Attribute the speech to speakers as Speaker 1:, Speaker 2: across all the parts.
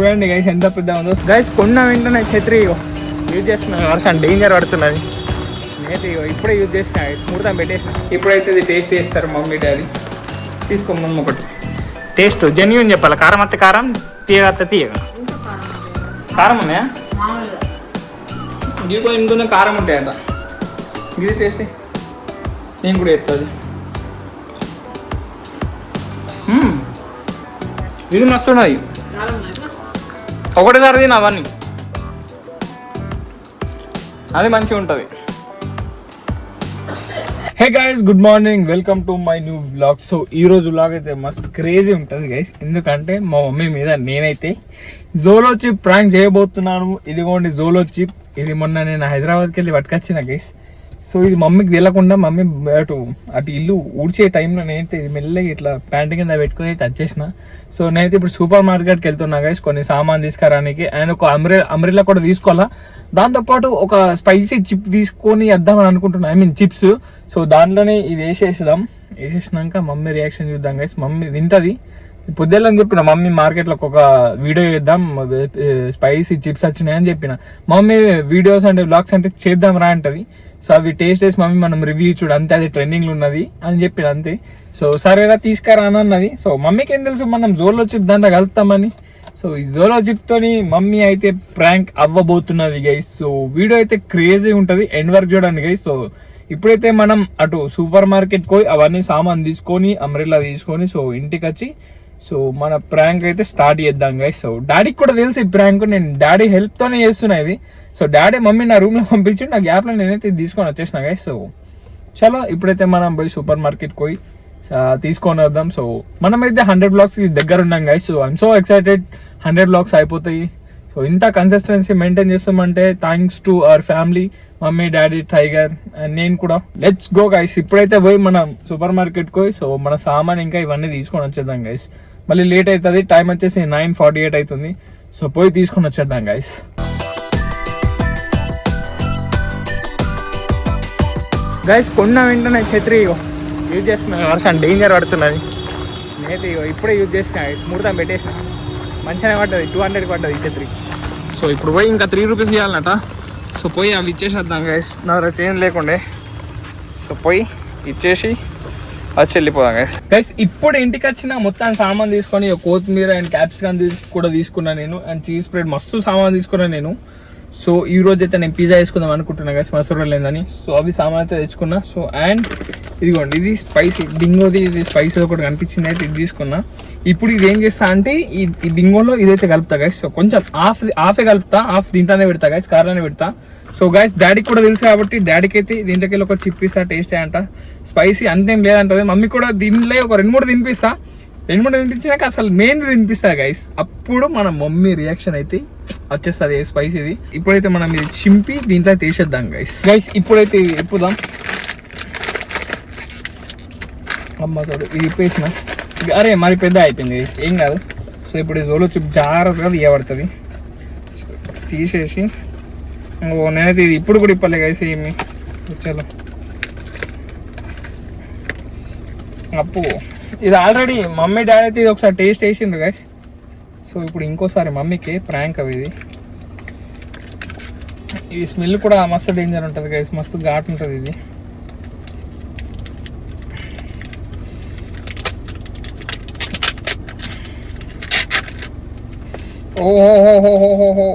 Speaker 1: చూడండి గైస్ ఎంత పెద్ద ఉందో గైస్. కొన్న వెంటనే ఛత్రి యూజ్ చేస్తున్నాను, వర్షం డేంజర్ పడుతున్నది. నేనైతే ఇప్పుడే యూజ్ చేసిన స్మూత్గా పెట్టేసిన. ఇప్పుడైతే ఇది టేస్ట్ చేస్తారు మమ్మీ డాడీ. తీసుకోమమ్మ ఒకటి టేస్ట్ జెన్యూన్ చెప్పాలి. కారం అత్త కారం, తీయగా అత్త తీయగా. కారం ఉన్నాయా? ఇది కొంచెం ఇంకొంచెం కారం ఉంటాయంట. ఇది టేస్ట్ నేను కూడా చెప్తాది. ఇది మస్తు ఉన్నది. ఒకటేసారి తిన అవన్నీ, అది మంచిగా ఉంటుంది. Hey guys, good morning, welcome to my new vlog. So ఈ రోజు వ్లాగ్ అయితే మస్త్ క్రేజీ ఉంటుంది గైస్. ఎందుకంటే మా మమ్మీ మీద నేనైతే జోలో చిప్ ప్రాంక్ చేయబోతున్నాను. ఇదిగోండి జోలో చిప్. ఇది మొన్న నేను హైదరాబాద్కి వెళ్ళి పట్టుకొచ్చిన గైస్. సో ఇది మమ్మీకి తెలియకుండా మమ్మీ అటు ఇల్లు ఊడ్చే టైంలో నేనైతే మెల్లగా ఇట్లా ప్యాంట్ కింద పెట్టుకుని అయితే వచ్చేసిన. సో నేనైతే ఇప్పుడు సూపర్ మార్కెట్కి వెళ్తున్నా గైస్ కొన్ని సామాన్ తీసుకురానికి. అండ్ ఒక అంబ్రెల్లా కూడా తీసుకోవాలా. దాంతోపాటు ఒక స్పైసీ చిప్ తీసుకొని వద్దామని అనుకుంటున్నా, ఐ మీన్ చిప్స్. సో దాంట్లోనే ఇది వేసేసినాక మమ్మీ రియాక్షన్ చూద్దాం గైస్. మమ్మీ తింటది. పొద్దులని చెప్పిన మమ్మీ మార్కెట్లోకి ఒక వీడియో చేద్దాం, స్పైసీ చిప్స్ వచ్చినాయని చెప్పిన. మమ్మీ వీడియోస్ అంటే వ్లాగ్స్ అంటే చేద్దాం రా అంటది. సో అవి టేస్ట్ చేసి మమ్మీ మనం రివ్యూ చూడు అంతే, అది ట్రెండింగ్లో ఉన్నది అని చెప్పిన అంతే. సో సరేనా తీసుకురా అన్నది. సో మమ్మీకి ఏం తెలుసు మనం జోలో చిప్ దాంట్లో కలుపుతామని. సో ఈ జోలో చిప్ తోని మమ్మీ అయితే ప్రాంక్ అవ్వబోతున్నది గైస్. సో వీడియో అయితే క్రేజీ ఉంటుంది, ఎండ్ వరకు చూడండి గైస్. సో ఇప్పుడైతే మనం అటు సూపర్ మార్కెట్ పోయి అవన్నీ సామాన్ తీసుకొని అంబ్రెల్లా తీసుకొని సో ఇంటికి వచ్చి సో మన ప్రాంక్ అయితే స్టార్ట్ చేద్దాం గైస్. సో డాడీకి కూడా తెలుసు ఈ ప్రాంక్, నేను డాడీ హెల్ప్ తోనే చేస్తున్నా ఇది. సో డాడీ మమ్మీ నా రూమ్ లో పంపించి నా గ్యాప్ లో నేనైతే తీసుకొని వచ్చేసిన గైస్. సో చలో ఇప్పుడైతే మనం పోయి సూపర్ మార్కెట్ పోయి తీసుకొని వద్దాం. సో మనమైతే 100 బ్లాగ్స్ దగ్గర ఉన్నాం guys. So I'm so excited, 100 blogs అయిపోతాయి. సో ఇంత కన్సిస్టెన్సీ మెయింటైన్ చేస్తామంటే thanks to our family, mummy daddy tiger and నేను కూడా. Let's go guys. ఇప్పుడైతే పోయి మనం సూపర్ మార్కెట్ పోయి సో మన సామాన్ ఇంకా ఇవన్నీ తీసుకొని వచ్చేద్దాం గైస్. మళ్ళీ లేట్ అవుతుంది, టైం వచ్చేసి 9:48 అవుతుంది. సో పోయి తీసుకొని వచ్చేద్దాం గైస్. గైస్ కొన్న వెంటనే ఛత్రి యూజ్ చేస్తున్నాను, వర్షం డేంజర్ పడుతున్నది. నేనైతే ఇప్పుడే యూజ్ చేసిన స్మూత్గా పెట్టేసిన. మంచిగానే పడ్డది, 200కి పడ్డది ఈ ఛత్రి. సో ఇప్పుడు పోయి ఇంకా 3 రూపీస్ ఇవ్వాలన్నట. సో పోయి అవి ఇచ్చేసేద్దాం గైస్. నా దగ్గర చేంజ్ లేకుండే. సో పోయి ఇచ్చేసి వచ్చి వెళ్ళిపోదాం గైస్. గైస్ ఇప్పుడు ఇంటికి వచ్చిన మొత్తం సామాన్ తీసుకొని కొత్తిమీర అండ్ క్యాప్సికమ్ కూడా తీసుకున్నాను నేను. అండ్ చీజ్ స్ప్రెడ్ మస్తు సామాన్ తీసుకున్నాను నేను. సో ఈ రోజు అయితే నేను పిజ్జా వేసుకుందాం అనుకుంటున్నా గైస్, మసూర లేదని. సో అవి సామాన్ అయితే తెచ్చుకున్నా. సో అండ్ ఇదిగోండి ఇది స్పైసీ డింగోది, ఇది స్పైసీ ఒకటి కనిపించింది అయితే ఇది తీసుకున్నా. ఇప్పుడు ఇది ఏం చేస్తా అంటే ఈ డింగోలో ఇదైతే కలుపుతా గైస్. సో కొంచెం హాఫే కలుపుతా, హాఫ్ దీంట్లోనే పెడతా గైస్, కార్లోనే పెడతా. సో గైస్ డాడీకి కూడా తెలుసు కాబట్టి డాడీకి అయితే దీంట్లోకి వెళ్ళి ఒక చిప్ ఇస్తా, టేస్ట్ అంట. స్పైసీ అంతేం లేదంటది. మమ్మీ కూడా దీంట్లో ఒక 2-3 తినిపిస్తా. 2-3 తినిపించినాక అసలు మెయిన్ తినిపిస్తా గైస్. అప్పుడు మన మమ్మీ రియాక్షన్ అయితే వచ్చేస్తుంది స్పైసీది. ఇప్పుడైతే మనం ఇది చింపి దీంట్లో తీసేద్దాం గైస్. ఇప్పుడైతే ఇప్పుదాం. అమ్మతో ఇది ఇప్పేసిన. అరే మరి పెద్ద అయిపోయింది గైస్, ఏం కాదు. సో ఇప్పుడు ఈ జోలో చిప్ జాగ్రత్తగా తీయబడుతుంది. తీసేసి నేనైతే ఇది ఇప్పుడు కూడా ఇప్పలే గైస్ ఏమి చలో అప్పు. ఇది ఆల్రెడీ మమ్మీ డాడీ అయితే ఇది ఒకసారి టేస్ట్ వేసిండ్రు గైస్. సో ఇప్పుడు ఇంకోసారి మమ్మీకి ప్రాంక్ అవి ఇది. ఈ స్మెల్ కూడా మస్తు డేంజర్ ఉంటుంది గైస్, మస్తు ఘాట్ ఉంటుంది ఇది. ఓహోహోహోహోహో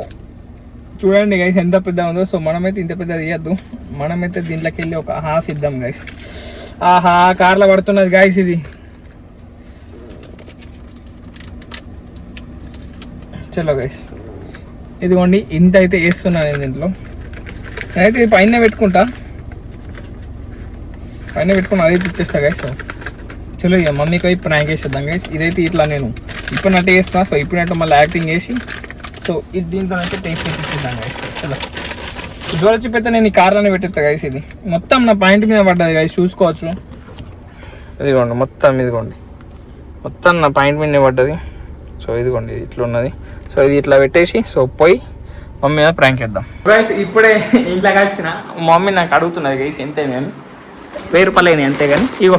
Speaker 1: చూడండి గైస్ ఎంత పెద్ద ఉందో. సో మనమైతే ఇంత పెద్దది ఇవ్వద్దు, మనమైతే దీంట్లోకి వెళ్ళి ఒక హాఫ్ ఇద్దాం గైస్. ఆహా కార్లో పడుతున్నది గైస్ ఇది. చలో గైస్ ఇదిగోండి ఇంత అయితే వేస్తున్నాను నేను దీంట్లో. నేనైతే ఇది పైన పెట్టుకుని అదైతే ఇచ్చేస్తా గైస్. చలో ఇక మమ్మీకి పోయి ప్రాంక్ వేసేద్దాం గైస్. ఇదైతే ఇట్లా నేను ఇప్పుడున్నట్టు వేస్తా. సో ఇప్పుడున్నట్టు మళ్ళీ యాక్టింగ్ చేసి సో ఇది దీంతో అయితే టేస్ట్ ఇచ్చేద్దాం గైస్. చలో జోలో చిప్ అయితే నేను ఈ కార్లోనే పెట్టేస్తా గైస్. ఇది మొత్తం నా పాయింట్ మీద పడ్డది గైస్, చూసుకోవచ్చు. ఇదిగోండి మొత్తం నా పాయింట్ మీదనే పడ్డది. సో ఇదిగోండి ఇట్లా ఉన్నది. సో ఇది ఇట్లా పెట్టేసి సో పోయి మమ్మీ మీద ప్రాంక్ చేద్దాం గైస్. ఇప్పుడే ఇంట్లోకి వచ్చిన మమ్మీ నాకు అడుగుతున్నది గైస్ ఎంత నేను 1000 రూపాయలు అయినాయి అంతే. కానీ ఇగో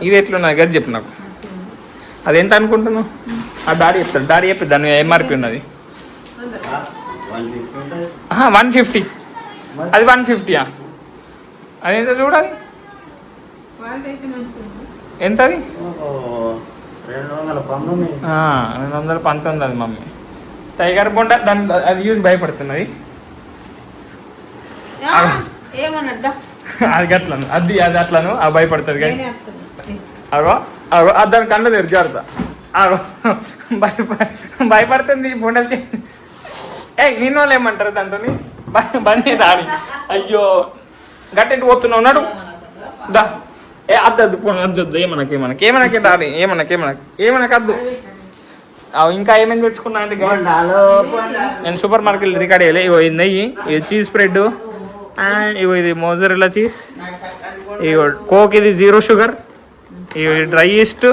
Speaker 1: ఇది ఎట్లున్నది కదా చెప్పు నాకు. అదెంత అనుకుంటున్నావు? ఆ డాడీ చెప్తాడు, డాడీ చెప్పి దాని ఎంఆర్పి ఉన్నది 150. అది 150. అదేంత చూడాలి ఎంత అది? 219 అది మమ్మీ. టైగర్ బొండ దాని అది యూజ్ భయపడుతున్నది. అది అట్లను అది అట్లను అది భయపడుతుంది కానీ అగో అగో అది దాని కళ్ళు తెరు జాగ్రత్త. అగో భయపడుతుంది బొండలు నిన్న వాళ్ళు ఏమంటారు దాంతో బండి దాడి. అయ్యో గట్టి పోతున్నావు ఉన్నాడు దా. అద్దద్దు అద్దొద్దు ఏమనకే దాడి ఏమనకద్దు. ఇంకా ఏమేమి తెచ్చుకున్నా అంటే నేను సూపర్ మార్కెట్ రికార్డ్ వేయలే. ఇగో ఇది నెయ్యి, ఇది చీజ్ స్ప్రెడ్, అండ్ ఇగో ఇది మోజరెల్లా చీజ్, ఇగో కోక్, ఇది 0 షుగర్, ఇగో ఇది డ్రై ఈస్ట్,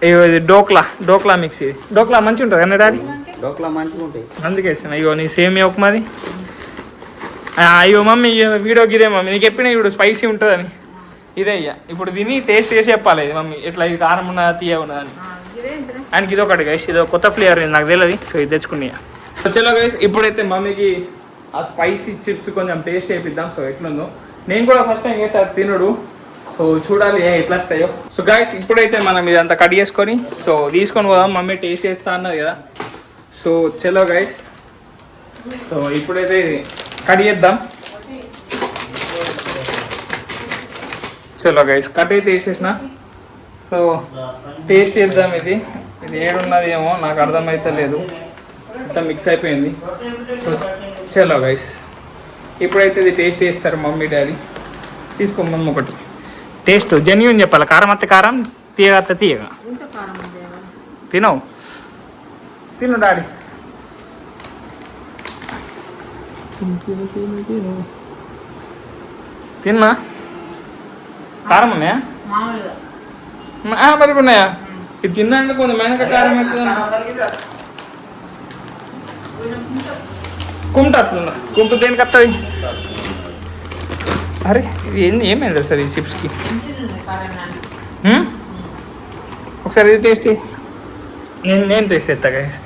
Speaker 1: ఇగో ఇది డోక్లా మిక్స్. ఇది డోక్లా మంచిగా ఉంటుంది కదా డాడీ?
Speaker 2: డోక్లా మంచిగా ఉంటాయి
Speaker 1: అందుకే ఇచ్చిన. ఇగో నీ సేమియా ఉప్మాది. అయ్యో మమ్మీ వీడియో ఇదే మమ్మీ నీకు చెప్పిన ఇప్పుడు స్పైసీ ఉంటుందని. ఇదే అయ్యా ఇప్పుడు దీన్ని టేస్ట్ చేసి చెప్పాలి మమ్మీ ఎట్లా ఇది కారం ఉన్నదా తీయ ఉన్నదని. ఆయనకి ఇది ఒకటి గైస్, ఇది కొత్త ఫ్లేవర్ నాకు తెలియదు, సో ఇది తెచ్చుకున్నా. చలో గైస్ ఇప్పుడైతే మమ్మీకి ఆ స్పైసీ చిప్స్ కొంచెం టేస్ట్ వేయిద్దాం. సో ఎట్లుందో నేను కూడా ఫస్ట్ టైం చేసాను తినడు, సో చూడాలి ఎట్లా వస్తాయో. సో గైస్ ఇప్పుడైతే మనం ఇదంతా కట్ చేసుకొని సో తీసుకొని పోదాం. మమ్మీ టేస్ట్ చేస్తా అన్నది కదా. సో చలో గైస్, సో ఇప్పుడైతే కట్ చేద్దాం. చలో గైస్ కట్ అయితే వేసేసిన. సో టేస్ట్ చేద్దాం. ఇది ఏడున్నది ఏమో నాకు అర్థమైతే లేదు, మొత్తం మిక్స్ అయిపోయింది. సో చలో గైస్ ఇప్పుడైతే ఇది టేస్ట్ చేస్తారు మమ్మీ డాడీ. తీసుకో మమ్మీ ఒకటి టేస్ట్ జెన్యూన్ చెప్పాలి. కారం అత్తే కారం, తీయగా అత్తే తీయగా. తినవు తిను డాడీ. తిన్నా కారం ఉన్నాయా? మరి ఉన్నాయా? ఇది తిన్నాక కొంచెం మెనక కారం అవుతుంది. కుంటున్నా కుంపు దేనికి వస్తుంది? అరే ఇది ఏమైంది సార్ ఈ చిప్స్కి? ఒకసారి ఇది టేస్ట్ నేను టేస్ట్ చేస్తా గైస్.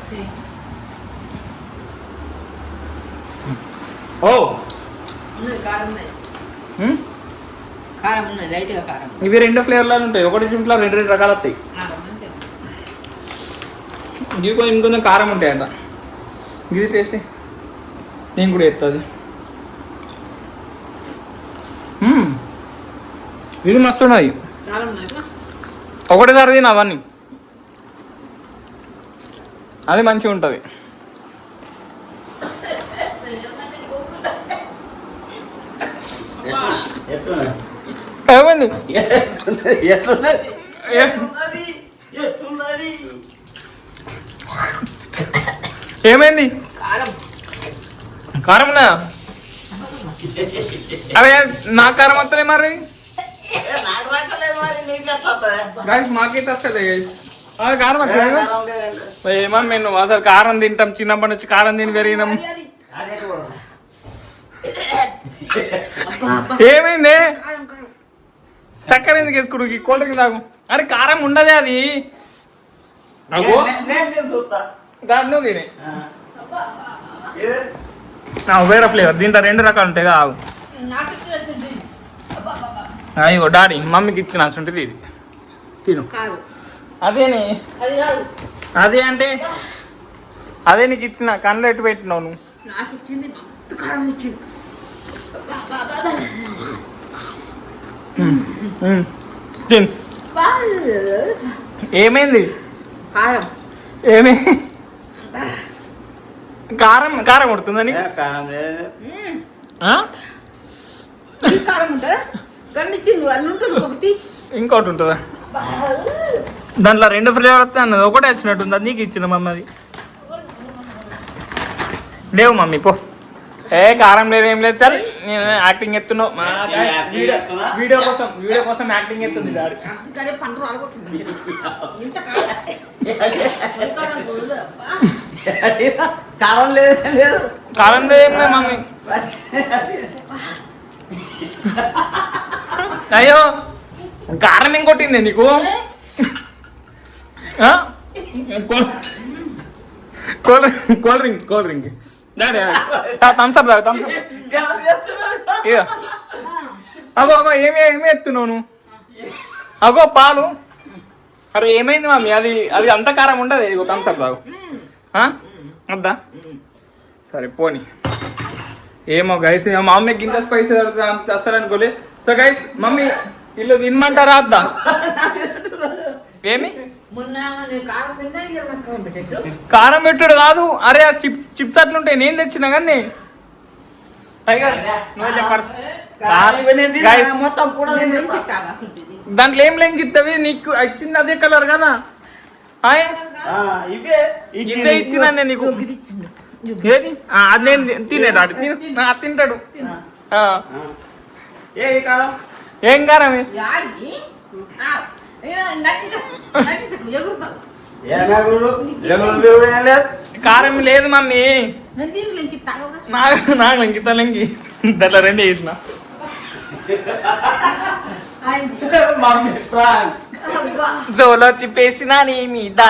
Speaker 1: ఓ ఇవి 2 ఫ్లేవర్లు ఉంటాయి. ఒకటి చిప్స్లో 2 రకాలు వస్తాయి. ఇవి కొంచెం ఇంకొంచెం కారం ఉంటాయంట. ఇది టేస్ట్ నేను కూడా చెప్తాది. ఇది మస్తు ఉన్నది. ఒకటేసారి తిన అవన్నీ, అది మంచిగా ఉంటుంది. ఏమైంది? ఏమైంది? కారం ఉన్నా? అరే నా కారం వస్తుంది మరి. గైస్ మాకైతే వస్తుంది గైస్ కారం వస్తుంది. ఏమన్నా మేము అసలు కారం తింటాం, చిన్నప్పటి నుంచి కారం తిని పెరిగినాం. ఏమైంది? చక్కెర ఎందుకు వేసుకుడు? కోల్డ్ డ్రింక్ తాగు. అరే కారం ఉండదే అది. దాంట్లో తినే వేరే ఫ్లేవర్. దీంట్లో 2 రకాలు ఉంటాయి కదా. అయ్యో డాడీ మమ్మీకి ఇచ్చిన ఉంటుంది ఇది తిను. అదేని అదే అంటే అదే నీకు ఇచ్చిన కళ్ళు ఎట్టు పెట్టినావు నువ్వు? తిను. ఏమైంది? ఏమి కారం కారం కొడుతుందని? ఇంకోటి ఉంటుందా? దాంట్లో 2 ఫ్లేవర్ వస్తాయి అన్నది, ఒకటే వచ్చినట్టుంది. అది నీకు ఇచ్చిన మమ్మీ. అది లేవు మమ్మీ పో. కారం లేదు ఏం లేదు. సరే నేను యాక్టింగ్ ఎత్తున్నావు. వీడియో కోసం యాక్టింగ్ ఎత్తుంది డాడీ.
Speaker 2: కారం లేదు
Speaker 1: కారం లేదు ఏం లేదు మమ్మీ. అయ్యో కారం ఏం కొట్టింది నీకు? కూల్ డ్రింక్ డాడీ థమ్స్అప్ తాగు థమ్స్అప్ ఇక అగో అగో ఏమి ఎత్తున్నావు నువ్వు అగో పాలు అరే ఏమైంది మమ్మీ అది అది అంత కారం ఉండదు ఇగో థమ్స్అప్ తాగు వద్దా సరే పోనీ ఏమో గైస్ మా మమ్మీకి ఇంత స్పైసీ అసలు అనుకోలే సో గైస్ మమ్మీ ఇల్లు తినమంటారా వద్దా ఏమి కారం పెట్టుడు కాదు అరే ఆ చిప్స్ అట్లుంటాయి నేను తెచ్చినా కానీ నువ్వు చెప్పారు దాంట్లో ఏం లెంగిస్తావి నీకు ఇచ్చింది అదే కలర్ కదా ఇదే ఇచ్చినా నేను నీకు ఏది అది నేను తినేటాడు తింటాడు ఏం కారమే కారం లేదు మమ్మీ నాకు లంకిత లంకి దాంట్లో రెండు వేసిన జోలో చిప్పేసిన నీ మీద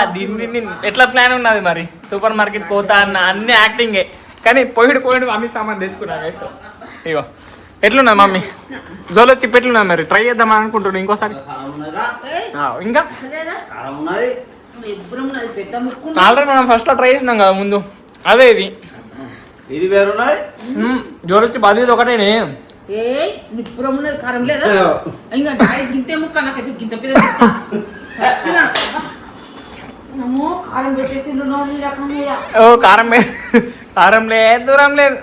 Speaker 1: ఎట్లా ప్లాన్ ఉన్నది మరి సూపర్ మార్కెట్ పోతా అన్న అన్ని యాక్టింగే కానీ పోయిడు అమ్మి సామాన్ తెచ్చుకున్నా ఇగో ఎట్లున్నది మమ్మీ జోలో చిప్ ఎట్లున్నది మరి ట్రై చేద్దాం అనుకుంటున్నాను ఇంకోసారి ఇంకా ఆల్రెడీ మనం ఫస్ట్ లో ట్రై చేసినాం కదా ముందు అదే ఇది జోలో చిప్ అది ఒకటేనే ఓ కారం కారం లేదు దూరం లేదు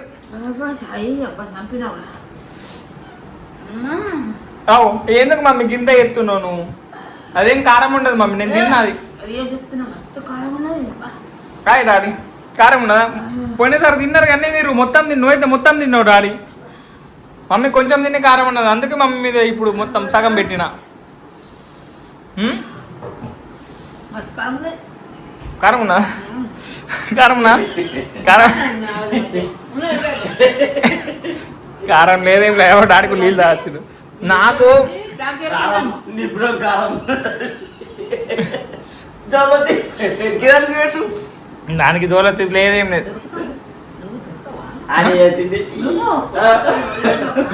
Speaker 1: ఎందుకు మమ్మీ గింత ఎత్తున్నావు నువ్వు అదేం కారం ఉండదు మమ్మీ నేను తిన్నది కాయ్ డాడీ కారం ఉండదా పోయినసారి తిన్నారు కానీ మీరు మొత్తం నువ్వైతే మొత్తం తిన్నావు డాడీ మమ్మీ కొంచెం తినే కారం ఉండదు అందుకే మమ్మీ మీద ఇప్పుడు మొత్తం సగం పెట్టిన కారం ఉన్నా కారం ఉన్నా కారం కారం లేదేం లేవో డాడీకి నీళ్ళు తాగచ్చు నాకు దానికి జోలతి లేదేం లేదు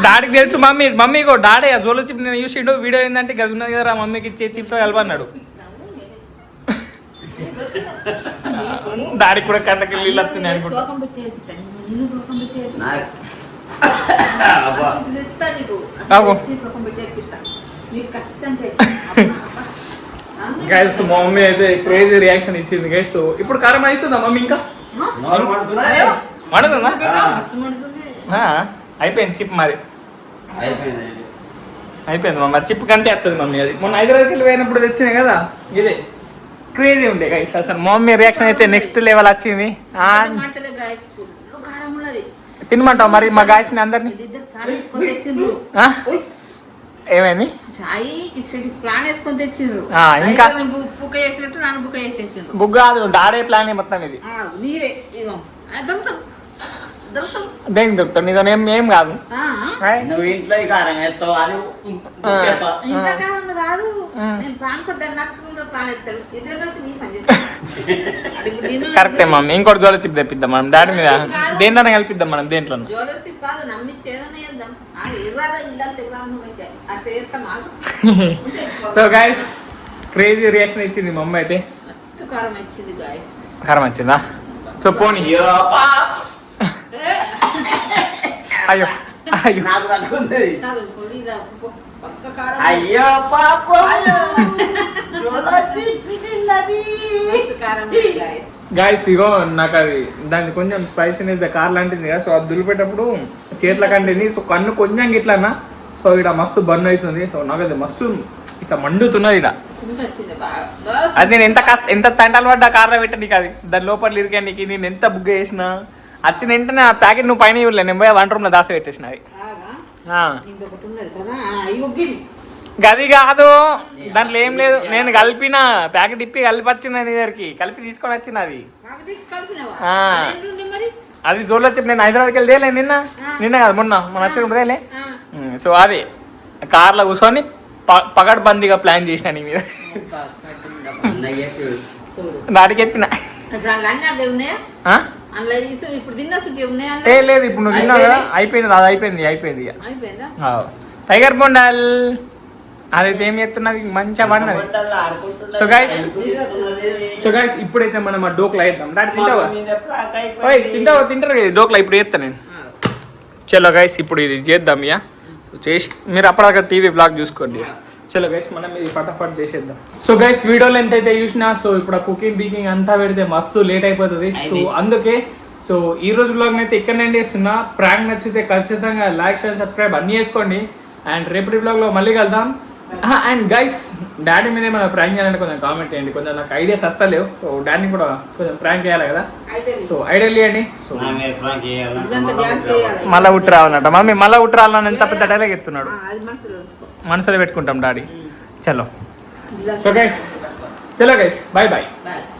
Speaker 1: డాడీకి తెలుసు మమ్మీ డాడీ ఆ జోలో చిప్ నేను చూసిండు వీడియో ఏంటంటే గది ఉన్నది కదా మమ్మీకి ఇచ్చే చిప్స్ కలపన్నాడు డాడీ కూడా కళ్ళకి నీళ్ళు వస్తున్నాయి అనుకుంటా గైస్ మా మమ్మీ అయితే క్రేజీ రియాక్షన్ ఇచ్చింది గైస్ సో ఇప్పుడు కారం అవుతుందా మమ్మీ ఇంకా మండుతుందా అయిపోయింది చిప్ మరి అయిపోయింది మమ్మీ చిప్ కంటే వస్తుంది మమ్మీ అది మొన్న హైదరాబాద్కి వెళ్ళి పోయినప్పుడు తెచ్చినాయి కదా ఇదే క్రేజీ ఉండే గైస్ అసలు మా మమ్మీ రియాక్షన్ అయితే నెక్స్ట్ లెవెల్ వచ్చింది తినమంటావు మరి మా గాయస్ని అందరినీ ఏమైంది ఇంకా బుక్ కాదు డాడే ప్లాన్ మొత్తం ఇది దేనికి దొరుకుతాడు నీతో ఏం కాదు
Speaker 2: నువ్వు ఇంట్లో
Speaker 1: కరెక్టే మమ్మీ ఇంకోటి జోలో చిప్ తెప్పిద్దాం మనం డాడీ మీద దేంట్లోనే కలిపిద్దాం మనం దేంట్లో సో గైస్ క్రేజీ రియాక్షన్ ఇచ్చింది మా అమ్మ అయితే కారం వచ్చిందా సో పోనీ అయ్యో అయ్యో
Speaker 2: అయ్యో పాప
Speaker 1: గాయస్ ఇగో నాకు అది దాన్ని కొంచెం స్పైసీనెస్ కార్ లాంటిది కదా సో అది దులిపేటప్పుడు చేతుల కంటింది సో కన్ను కొంచెం ఇట్లన్నా సో ఇక్కడ మస్తు బర్న్ అవుతుంది సో నాకు అది మస్తు ఇట్లా మండుతున్నది ఇక్కడ అది నేను ఎంత తంటాలు పడ్డా కార్లో పెట్టాను అది దాని లోపల ఇరికా నీకు నేను ఎంత బుక్ చేసిన వచ్చిన వెంటనే ఆ ప్యాకెట్ నువ్వు పైన ఇవ్వలే నేను పోయి 1 రూమ్లో దాసి పెట్టేసిన అది గది కాదు దాంట్లో ఏం లేదు నేను కలిపిన ప్యాకెట్ ఇప్పి కలిపి వచ్చిన నీ దగ్గరికి కలిపి తీసుకొని వచ్చిన అది అది జోర్లో చెప్పి నేను హైదరాబాద్కి వెళ్తేలే నిన్న కాదు మొన్న వచ్చినప్పుడేలే సో అది కార్లో కూర్చొని పగడ్బందీగా ప్లాన్ చేసిన నీ మీద
Speaker 2: అన్నయ్య చెప్పి
Speaker 3: చూడు
Speaker 1: డాడీకి చెప్పిన
Speaker 3: ఇప్పుడు అందులో అన్నీ అట్లే ఉన్నాయా
Speaker 1: ఆ?
Speaker 3: అందులో ఇసు ఇప్పుడు తిన్నసుకి ఉన్నాయా
Speaker 1: ఏ లేదు ఇప్పుడు నువ్వు తిన్నావు కదా అయిపోయింది అది అయిపోయింది ఇక
Speaker 3: అయిపోయిందా
Speaker 1: టైగర్ బొండాల్ అదైతే ఏం చెప్తున్నది మంచిగా పడినది సో గైస్ ఇప్పుడైతే మనం ఆ డోక్లా వేద్దాం డాడీ తింటావా ఓయ్ తింటారు కదా డోక్లా ఇప్పుడు చేస్తా నేను చలో గైస్ ఇప్పుడు ఇది చేద్దాం ఇక చేసి మీరు అప్పటిదాకా టీవీ బ్లాగ్ చూసుకోండి చలో గైస్ మనం ఇది ఫటాఫట్ చేసేద్దాం సో గైస్ వీడియోలో ఎంత అయితే చూసినా సో ఇప్పుడు కుకింగ్ బీకింగ్ అంతా పెడితే మస్తు లేట్ అయిపోతుంది సో అందుకే సో ఈ రోజు బ్లాగ్ అయితే ఇక్కడ నేను చేస్తున్నా ప్రాంక్ నచ్చితే ఖచ్చితంగా లైక్ షేర్ సబ్స్క్రైబ్ అన్నీ చేసుకోండి అండ్ రేపటి బ్లాగ్లో మళ్ళీ కలుద్దాం అండ్ గైస్ డాడీ మీద ఏమైనా ప్రాంక్ చేయాలంటే కొంచెం కామెంట్ చేయండి కొంచెం నాకు ఐడియాస్ వస్తలేవు సో డాడీని కూడా కొంచెం ప్రాంక్ చేయాలి కదా సో ఐడియా చేయండి సో మళ్ళీ ఉట్టి రావాలంట మమ్మీ మళ్ళీ ఉట్టి రావాలని ఎంత పెద్ద డైలాగ్ ఎత్తున్నాడు
Speaker 3: అది మనసులో ఉంచుకో
Speaker 1: మనసులో పెట్టుకుంటాం డాడీ చలో సో గైస్ చలో గైస్ బాయ్ బాయ్
Speaker 3: బాయ్